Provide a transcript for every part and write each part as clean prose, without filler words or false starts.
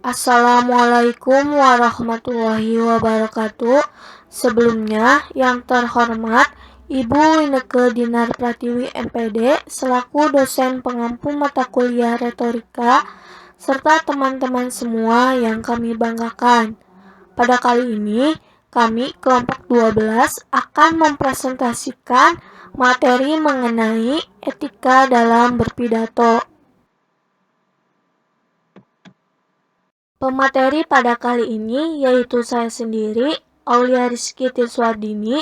Assalamualaikum warahmatullahi wabarakatuh. Sebelumnya, yang terhormat Ibu Inneke Dinar Pratiwi MPD selaku dosen pengampu mata kuliah retorika serta teman-teman semua yang kami banggakan. Pada kali ini, kami kelompok 12 akan mempresentasikan materi mengenai etika dalam berpidato. Pemateri pada kali ini yaitu saya sendiri, Aulia Rizky Tiswardini,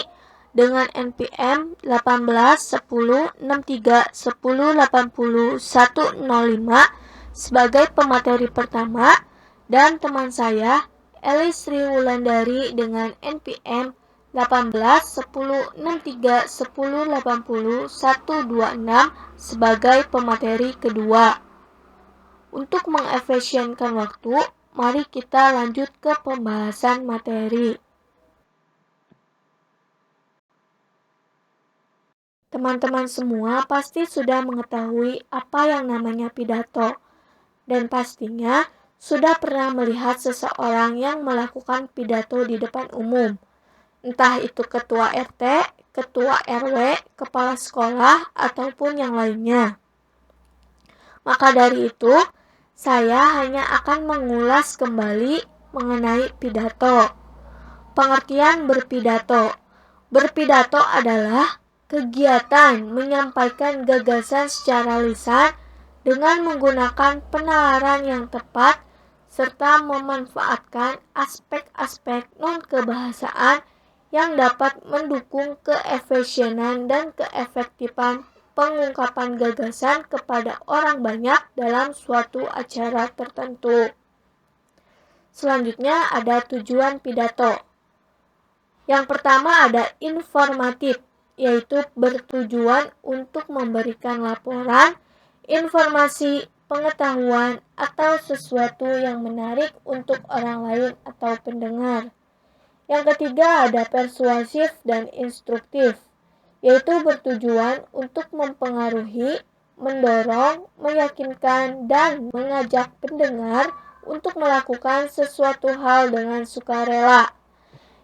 dengan NPM 1810631080 sebagai pemateri pertama, dan teman saya, Elis Sri Wulandari, dengan NPM 1810631080 sebagai pemateri kedua. Untuk mengefisienkan waktu, mari kita lanjut ke pembahasan materi. Teman-teman semua pasti sudah mengetahui apa yang namanya pidato, dan pastinya sudah pernah melihat seseorang yang melakukan pidato di depan umum, entah itu ketua RT, ketua RW, kepala sekolah, ataupun yang lainnya. Maka dari itu, saya hanya akan mengulas kembali mengenai pidato. Pengertian berpidato. Berpidato adalah kegiatan menyampaikan gagasan secara lisan dengan menggunakan penalaran yang tepat serta memanfaatkan aspek-aspek non-kebahasaan yang dapat mendukung keefisienan dan keefektifan pengungkapan gagasan kepada orang banyak dalam suatu acara tertentu. Selanjutnya ada tujuan pidato. Yang pertama ada informatif, yaitu bertujuan untuk memberikan laporan, informasi, pengetahuan, atau sesuatu yang menarik untuk orang lain atau pendengar. Yang ketiga ada persuasif dan instruktif, yaitu bertujuan untuk mempengaruhi, mendorong, meyakinkan, dan mengajak pendengar untuk melakukan sesuatu hal dengan sukarela.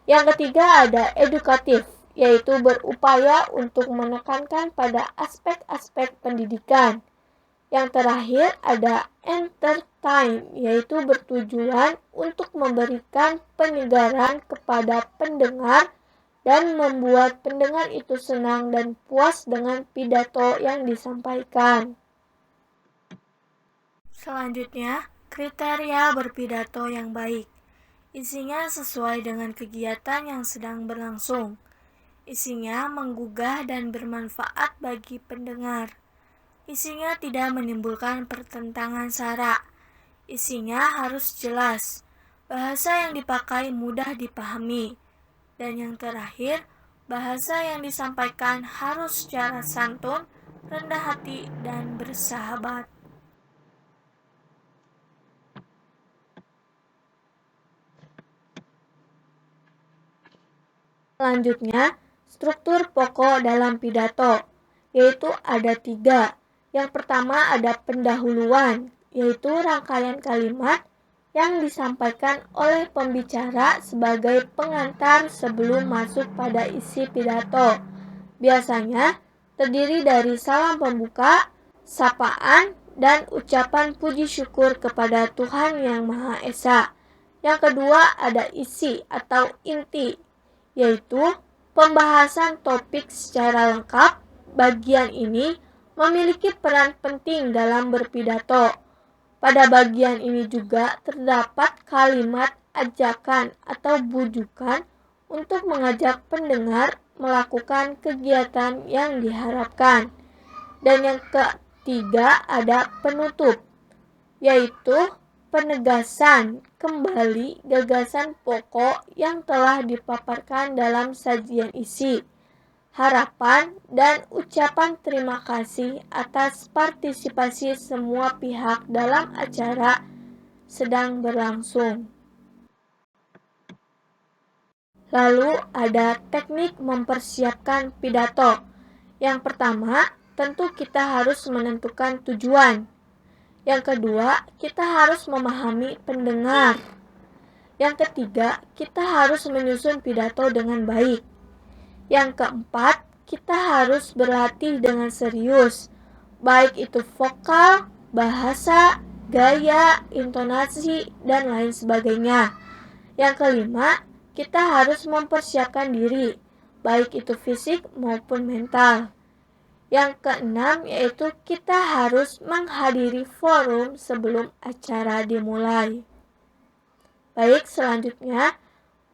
Yang ketiga ada edukatif, yaitu berupaya untuk menekankan pada aspek-aspek pendidikan. Yang terakhir ada entertain, yaitu bertujuan untuk memberikan penyegaran kepada pendengar dan membuat pendengar itu senang dan puas dengan pidato yang disampaikan. Selanjutnya, kriteria berpidato yang baik. Isinya sesuai dengan kegiatan yang sedang berlangsung. Isinya menggugah dan bermanfaat bagi pendengar. Isinya tidak menimbulkan pertentangan sara. Isinya harus jelas. Bahasa yang dipakai mudah dipahami. Dan yang terakhir, bahasa yang disampaikan harus secara santun, rendah hati, dan bersahabat. Selanjutnya, struktur pokok dalam pidato, yaitu ada 3. Yang pertama ada pendahuluan, yaitu rangkaian kalimat yang disampaikan oleh pembicara sebagai pengantar sebelum masuk pada isi pidato. Biasanya terdiri dari salam pembuka, sapaan, dan ucapan puji syukur kepada Tuhan Yang Maha Esa. Yang kedua ada isi atau inti, yaitu pembahasan topik secara lengkap. Bagian ini memiliki peran penting dalam berpidato. Pada bagian ini juga terdapat kalimat ajakan atau bujukan untuk mengajak pendengar melakukan kegiatan yang diharapkan. Dan yang ketiga ada penutup, yaitu penegasan kembali gagasan pokok yang telah dipaparkan dalam sajian isi, harapan, dan ucapan terima kasih atas partisipasi semua pihak dalam acara sedang berlangsung. Lalu ada teknik mempersiapkan pidato. Yang pertama, tentu kita harus menentukan tujuan. Yang kedua, kita harus memahami pendengar. Yang ketiga, kita harus menyusun pidato dengan baik. Yang keempat, kita harus berlatih dengan serius, baik itu vokal, bahasa, gaya, intonasi, dan lain sebagainya. Yang kelima, kita harus mempersiapkan diri, baik itu fisik maupun mental. Yang keenam yaitu kita harus menghadiri forum sebelum acara dimulai. Baik, selanjutnya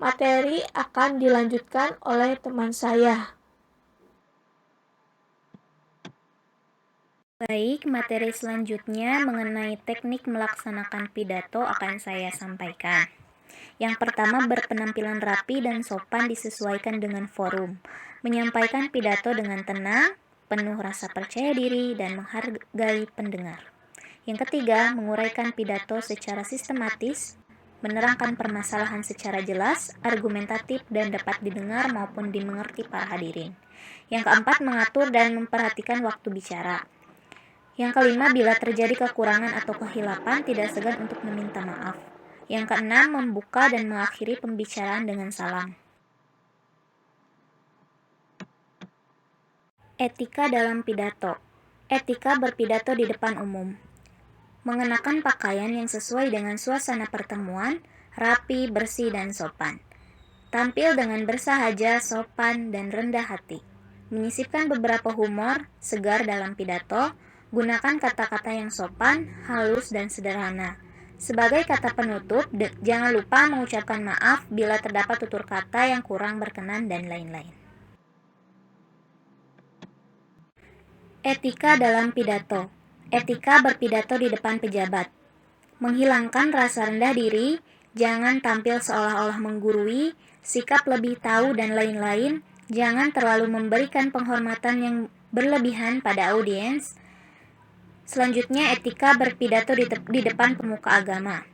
materi akan dilanjutkan oleh teman saya. Baik, materi selanjutnya mengenai teknik melaksanakan pidato akan saya sampaikan. Yang pertama, berpenampilan rapi dan sopan disesuaikan dengan forum. Menyampaikan pidato dengan tenang, penuh rasa percaya diri, dan menghargai pendengar. Yang ketiga, menguraikan pidato secara sistematis, menerangkan permasalahan secara jelas, argumentatif, dan dapat didengar maupun dimengerti para hadirin. Yang keempat, mengatur dan memperhatikan waktu bicara. Yang kelima, bila terjadi kekurangan atau kehilapan, tidak segan untuk meminta maaf. Yang keenam, membuka dan mengakhiri pembicaraan dengan salam. Etika dalam pidato. Etika berpidato di depan umum. Mengenakan pakaian yang sesuai dengan suasana pertemuan, rapi, bersih, dan sopan. Tampil dengan bersahaja, sopan, dan rendah hati. Menyisipkan beberapa humor, segar dalam pidato. Gunakan kata-kata yang sopan, halus, dan sederhana. Sebagai kata penutup, jangan lupa mengucapkan maaf bila terdapat tutur kata yang kurang berkenan dan lain-lain. Etika dalam pidato. Etika berpidato di depan pejabat. Menghilangkan rasa rendah diri, jangan tampil seolah-olah menggurui, sikap lebih tahu, dan lain-lain. Jangan terlalu memberikan penghormatan yang berlebihan pada audiens. Selanjutnya, etika berpidato di depan pemuka agama.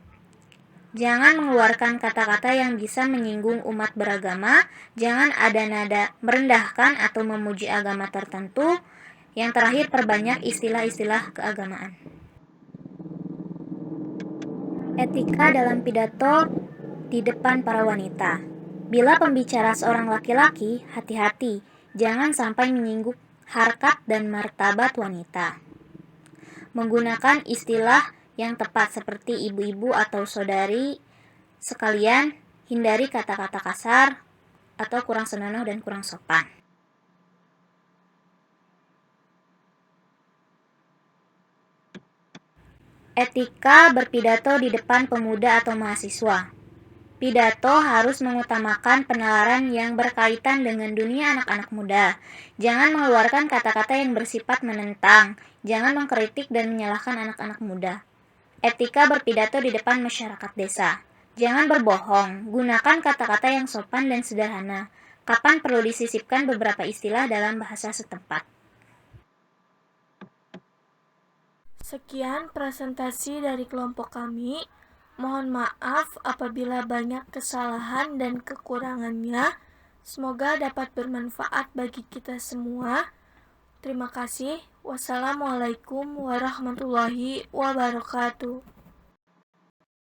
Jangan mengeluarkan kata-kata yang bisa menyinggung umat beragama. Jangan ada nada merendahkan atau memuji agama tertentu. Yang terakhir, perbanyak istilah-istilah keagamaan. Etika dalam pidato di depan para wanita. Bila pembicara seorang laki-laki, hati-hati. Jangan sampai menyinggung harkat dan martabat wanita. Menggunakan istilah yang tepat seperti ibu-ibu atau saudari sekalian, hindari kata-kata kasar atau kurang senonoh dan kurang sopan. Etika berpidato di depan pemuda atau mahasiswa. Pidato harus mengutamakan penalaran yang berkaitan dengan dunia anak-anak muda. Jangan mengeluarkan kata-kata yang bersifat menentang. Jangan mengkritik dan menyalahkan anak-anak muda. Etika berpidato di depan masyarakat desa. Jangan berbohong. Gunakan kata-kata yang sopan dan sederhana. Kapan perlu disisipkan beberapa istilah dalam bahasa setempat. Sekian presentasi dari kelompok kami. Mohon maaf apabila banyak kesalahan dan kekurangannya. Semoga dapat bermanfaat bagi kita semua. Terima kasih. Wassalamualaikum warahmatullahi wabarakatuh.